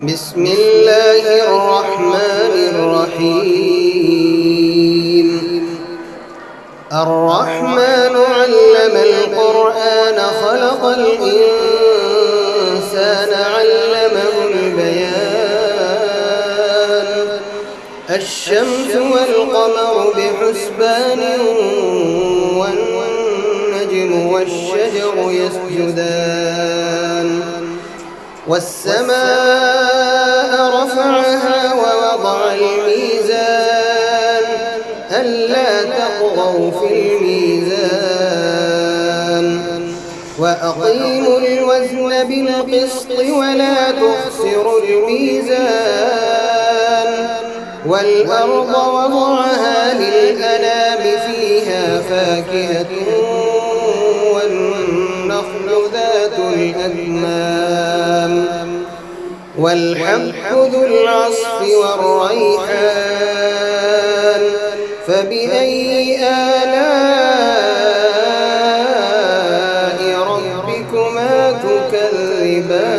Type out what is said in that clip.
بسم الله الرحمن الرحيم. الرحمن علم القرآن خلق الإنسان علمه البيان. الشمس والقمر بحسبان والنجم والشجر يسجدان. والسماء رفعها ووضع الميزان ألا تطغوا في الميزان وأقيموا الوزن بالقسط ولا تخسروا الميزان. والأرض وضعها للأنام فيها فاكهة والنخل ذات الأكمام والحب ذو العصف والريحان. فبأي آلاء ربكما تكذبان؟